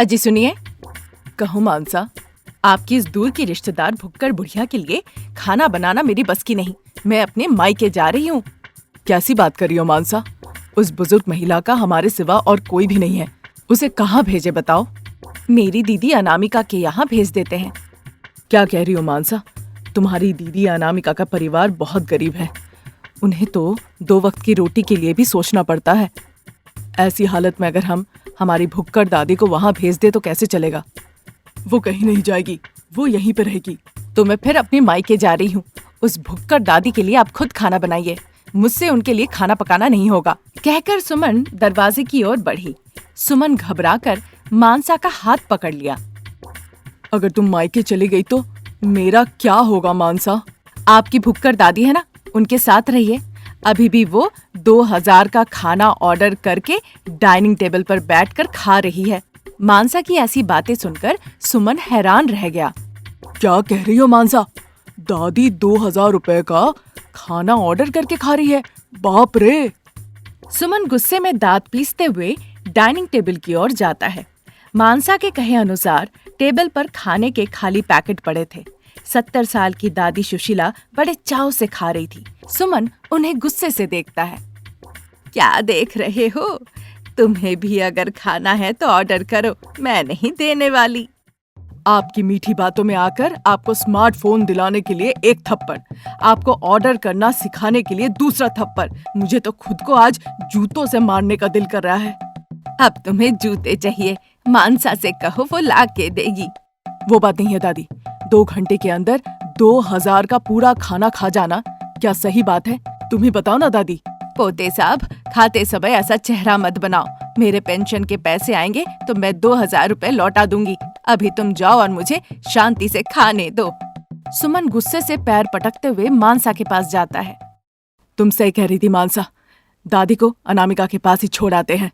अजी सुनिए। कहो मानसा, आपकी इस दूर की रिश्तेदार भुक्कड़ बुढ़िया के लिए खाना बनाना मेरी बस की नहीं। मैं अपने मायके जा रही हूँ। कैसी बात कर रही हो मानसा? उस बुजुर्ग महिला का हमारे सिवा और कोई भी नहीं है। उसे कहाँ भेजे बताओ? मेरी दीदी अनामिका के यहाँ भेज देते हैं। क्या कह रही हो मानसा? तुम्हारी दीदी अनामिका का परिवार बहुत गरीब है। उन्हें तो 2 वक्त की रोटी के लिए भी सोचना पड़ता है। ऐसी हालत में अगर हम हमारी भुक्कड़ दादी को वहां भेज दे तो कैसे चलेगा? वो कहीं नहीं जाएगी, वो यहीं पे रहेगी। तो मैं फिर अपनी मायके जा रही हूँ। उस भुक्कड़ दादी के लिए आप खुद खाना बनाइए, मुझसे उनके लिए खाना पकाना नहीं होगा, कहकर सुमन दरवाजे की ओर बढ़ी। सुमन घबराकर मानसा का हाथ पकड़ लिया। अगर तुम मायके चली गई तो मेरा क्या होगा मानसा? आपकी भुक्कड़ दादी है ना, उनके साथ रहिए। अभी भी वो 2000 का खाना ऑर्डर करके डाइनिंग टेबल पर बैठकर खा रही है। मानसा की ऐसी बातें सुनकर सुमन हैरान रह गया। क्या कह रही हो मानसा? दादी 2000 रुपए का खाना ऑर्डर करके खा रही है? बाप रे! सुमन गुस्से में दांत पीसते हुए डाइनिंग टेबल की ओर जाता है। मानसा के कहे अनुसार टेबल पर खाने के खाली पैकेट पड़े थे। 70 साल की दादी सुशीला बड़े चाव से खा रही थी। सुमन उन्हें गुस्से से देखता है। क्या देख रहे हो? तुम्हें भी अगर खाना है तो ऑर्डर करो, मैं नहीं देने वाली। आपकी मीठी बातों में आकर आपको स्मार्टफोन दिलाने के लिए 1 थप्पड़, आपको ऑर्डर करना सिखाने के लिए दूसरा थप्पड़। मुझे तो खुद को आज जूतों से मारने का दिल कर रहा है। अब तुम्हें जूते चाहिए, मानसा से कहो वो ला के देगी। वो बात नहीं है दादी। 2 घंटे के अंदर 2000 का पूरा खाना खा जाना क्या सही बात है? तुम ही बताओ ना दादी। पोते साहब, खाते समय ऐसा चेहरा मत बनाओ। मेरे पेंशन के पैसे आएंगे तो मैं 2000 रुपए लौटा दूंगी। अभी तुम जाओ और मुझे शांति से खाने दो। सुमन गुस्से से पैर पटकते हुए मानसा के पास जाता है। तुम सही कह रही थी मानसा, दादी को अनामिका के पास ही छोड़ आते हैं।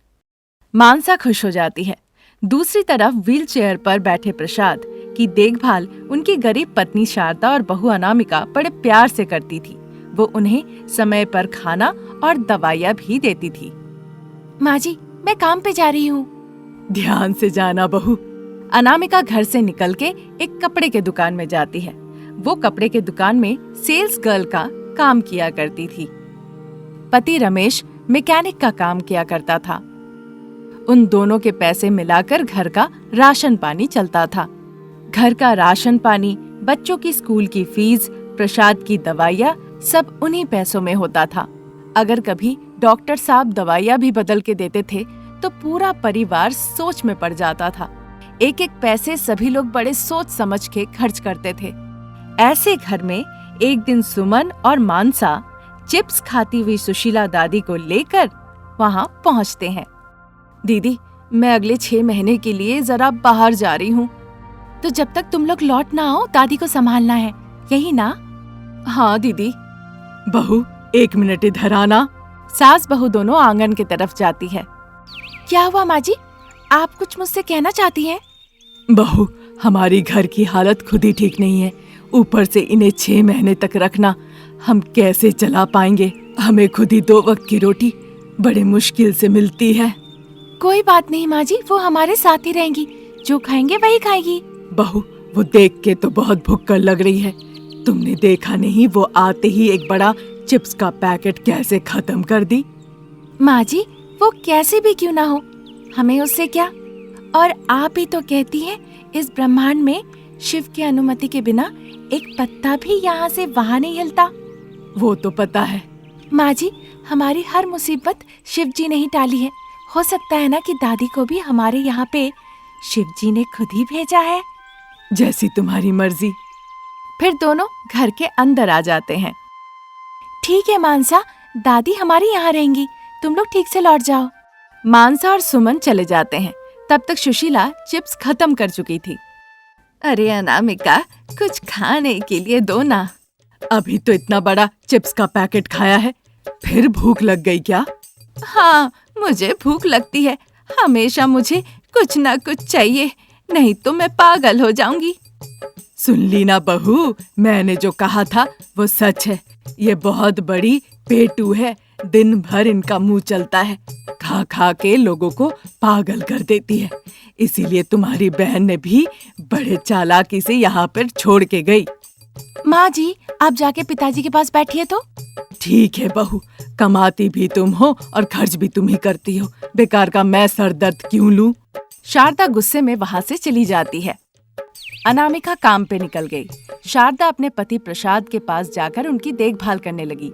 मानसा खुश हो जाती है। दूसरी तरफ व्हील चेयर पर बैठे प्रसाद की देखभाल उनकी गरीब पत्नी शारदा और बहू अनामिका बड़े प्यार से करती थी। वो उन्हें समय पर खाना और दवाइयाँ भी देती थी। माँ जी, मैं काम पे जा रही हूँ। ध्यान से जाना बहू। अनामिका घर से निकल के एक कपड़े के दुकान में जाती है। वो कपड़े के दुकान में सेल्स गर्ल का काम किया करती थी। पति रमेश मैकेनिक का काम किया करता था। उन दोनों के पैसे मिलाकर घर का राशन पानी चलता था। घर का राशन पानी, बच्चों की स्कूल की फीस, प्रसाद की दवाइयाँ सब उन्हीं पैसों में होता था। अगर कभी डॉक्टर साहब दवाइयाँ भी बदल के देते थे तो पूरा परिवार सोच में पड़ जाता था। एक एक पैसे सभी लोग बड़े सोच समझ के खर्च करते थे। ऐसे घर में एक दिन सुमन और मानसा चिप्स खाती हुई सुशीला दादी को लेकर वहाँ पहुँचते हैं। दीदी, मैं अगले 6 महीने के लिए जरा बाहर जा रही हूँ, तो जब तक तुम लोग लौट ना आओ दादी को संभालना है, यही ना? हाँ दीदी। बहू, 1 मिनट इधर आना। सास बहू दोनों आंगन की तरफ जाती है। क्या हुआ माँ जी, आप कुछ मुझसे कहना चाहती हैं? बहू, हमारी घर की हालत खुद ही ठीक नहीं है, ऊपर से इन्हें 6 महीने तक रखना हम कैसे चला पाएंगे? हमें खुद ही 2 वक्त की रोटी बड़े मुश्किल से मिलती है। कोई बात नहीं माँ जी, वो हमारे साथ ही रहेंगी, जो खाएंगे वही खाएगी। बहू, वो देख के तो बहुत भुक्कड़ लग रही है। तुमने देखा नहीं वो आते ही एक बड़ा चिप्स का पैकेट कैसे खत्म कर दी? माँ जी, वो कैसे भी क्यों ना हो, हमें उससे क्या? और आप ही तो कहती हैं इस ब्रह्मांड में शिव की अनुमति के बिना एक पत्ता भी यहाँ से वहाँ नहीं हिलता। वो तो पता है माँ जी, हमारी हर मुसीबत शिव जी ने ही टाली है। हो सकता है ना कि दादी को भी हमारे यहाँ पे शिव जी ने खुद ही भेजा है। जैसी तुम्हारी मर्जी। फिर दोनों घर के अंदर आ जाते हैं। ठीक है मानसा, दादी हमारे यहाँ रहेंगी, तुम लोग ठीक से लौट जाओ। मानसा और सुमन चले जाते हैं। तब तक सुशीला चिप्स खत्म कर चुकी थी। अरे अनामिका, कुछ खाने के लिए दो ना। अभी तो इतना बड़ा चिप्स का पैकेट खाया है, फिर भूख लग गई क्या? हाँ, मुझे भूख लगती है। हमेशा मुझे कुछ ना कुछ चाहिए, नहीं तो मैं पागल हो जाऊंगी। सुन ली ना बहू, मैंने जो कहा था वो सच है। ये बहुत बड़ी पेटू है, दिन भर इनका मुंह चलता है, खा खा के लोगों को पागल कर देती है। इसीलिए तुम्हारी बहन ने भी बड़े चालाकी से यहाँ पर छोड़ के गई। माँ जी, आप जाके पिताजी के पास बैठिए तो। ठीक है बहू, कमाती भी तुम हो और खर्च भी तुम ही करती हो, बेकार का मैं सर दर्द क्यों लूं? शारदा गुस्से में वहाँ से चली जाती है। अनामिका काम पे निकल गई। शारदा अपने पति प्रसाद के पास जाकर उनकी देखभाल करने लगी।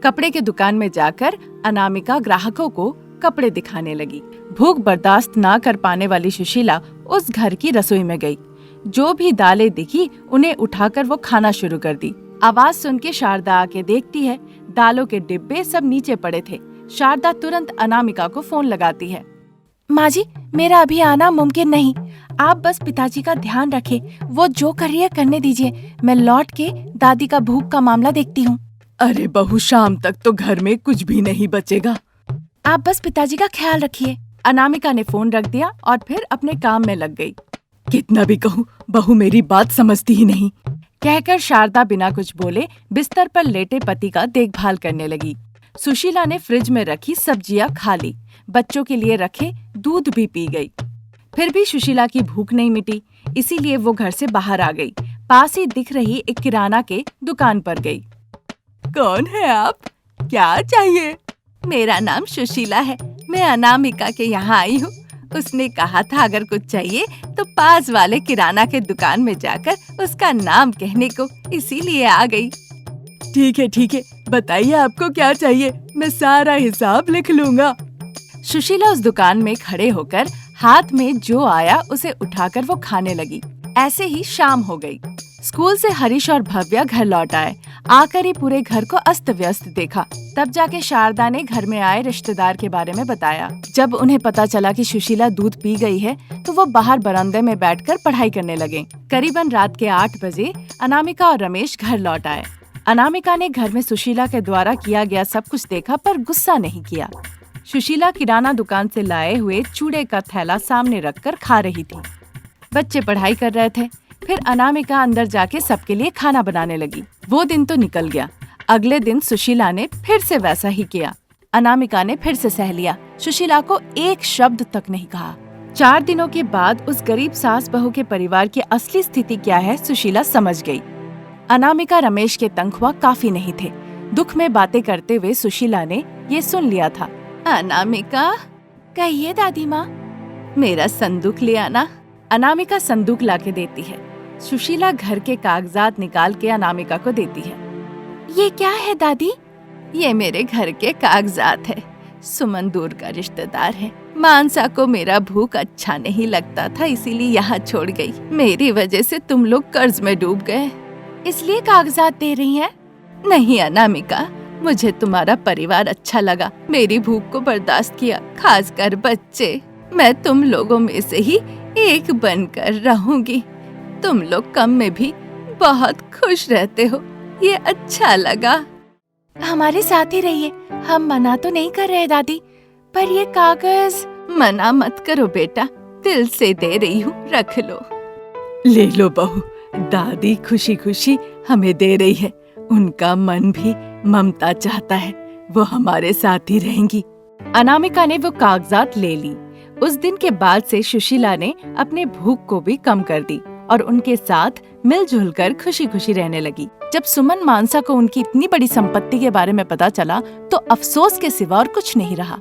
कपड़े के दुकान में जाकर अनामिका ग्राहकों को कपड़े दिखाने लगी। भूख बर्दाश्त ना कर पाने वाली सुशीला उस घर की रसोई में गई। जो भी दालें दिखी उन्हें उठाकर वो खाना शुरू कर दी। आवाज सुन के शारदा आके देखती है, दालों के डिब्बे सब नीचे पड़े थे। शारदा तुरंत अनामिका को फोन लगाती है। माँ जी, मेरा अभी आना मुमकिन नहीं, आप बस पिताजी का ध्यान रखें, वो जो कर रही है करने दीजिए, मैं लौट के दादी का भूख का मामला देखती हूँ। अरे बहू, शाम तक तो घर में कुछ भी नहीं बचेगा, आप बस पिताजी का ख्याल रखिए। अनामिका ने फोन रख दिया और फिर अपने काम में लग गई। कितना भी कहूँ, बहू मेरी बात समझती ही नहीं, कहकर शारदा बिना कुछ बोले बिस्तर पर लेटे पति का देखभाल करने लगी। सुशीला ने फ्रिज में रखी सब्जियां खा ली, बच्चों के लिए रखे दूध भी पी गई। फिर भी सुशीला की भूख नहीं मिटी, इसीलिए वो घर से बाहर आ गई। पास ही दिख रही एक किराना के दुकान पर गई। कौन है आप? क्या चाहिए? मेरा नाम सुशीला है, मैं अनामिका के यहाँ आई हूँ। उसने कहा था अगर कुछ चाहिए तो पास वाले किराना के दुकान में जाकर उसका नाम कहने को, इसीलिए आ गई। ठीक है, बताइए आपको क्या चाहिए, मैं सारा हिसाब लिख लूँगा। सुशीला उस दुकान में खड़े होकर हाथ में जो आया उसे उठाकर वो खाने लगी। ऐसे ही शाम हो गई। स्कूल से हरीश और भव्या घर लौट आए। आकर ही पूरे घर को अस्त व्यस्त देखा। तब जाके शारदा ने घर में आए रिश्तेदार के बारे में बताया। जब उन्हें पता चला कि सुशीला दूध पी गई है तो वो बाहर बरामदे में बैठकर पढ़ाई करने लगे। करीबन रात के 8 बजे अनामिका और रमेश घर लौट आए। अनामिका ने घर में सुशीला के द्वारा किया गया सब कुछ देखा पर गुस्सा नहीं किया। सुशीला किराना दुकान से लाए हुए चूड़े का थैला सामने रखकर खा रही थी। बच्चे पढ़ाई कर रहे थे। फिर अनामिका अंदर जाके सबके लिए खाना बनाने लगी। वो दिन तो निकल गया। अगले दिन सुशीला ने फिर से वैसा ही किया। अनामिका ने फिर से सह लिया। सुशीला को एक शब्द तक नहीं कहा। 4 दिनों के बाद उस गरीब सास बहू के परिवार की असली स्थिति क्या है सुशीला समझ गई। अनामिका रमेश के तनख्वाह काफी नहीं थे। दुख में बातें करते हुए सुशीला ने ये सुन लिया था। अनामिका, कहिए दादी माँ, मेरा संदूक ले आना। अनामिका संदूक लाके देती है। सुशीला घर के कागजात निकाल के अनामिका को देती है। ये क्या है दादी? ये मेरे घर के कागजात है। सुमन दूर का रिश्तेदार है। मानसा को मेरा भूख अच्छा नहीं लगता था, इसीलिए यहाँ छोड़ गई। मेरी वजह से तुम लोग कर्ज में डूब गए, इसलिए कागजात दे रही हैं। नहीं अनामिका, मुझे तुम्हारा परिवार अच्छा लगा। मेरी भूख को बर्दाश्त किया, खासकर बच्चे। मैं तुम लोगों में से ही एक बनकर रहूंगी। तुम लोग कम में भी बहुत खुश रहते हो, ये अच्छा लगा। हमारे साथ ही रहिए, हम मना तो नहीं कर रहे दादी, पर ये कागज। मना मत करो बेटा, दिल से दे रही हूँ, रख लो। ले लो बहू, दादी खुशी खुशी हमें दे रही है। उनका मन भी ममता चाहता है, वो हमारे साथ ही रहेंगी। अनामिका ने वो कागजात ले ली। उस दिन के बाद से सुशीला ने अपने भूख को भी कम कर दी और उनके साथ मिलजुल कर खुशी खुशी रहने लगी। जब सुमन मानसा को उनकी इतनी बड़ी संपत्ति के बारे में पता चला तो अफसोस के सिवा और कुछ नहीं रहा।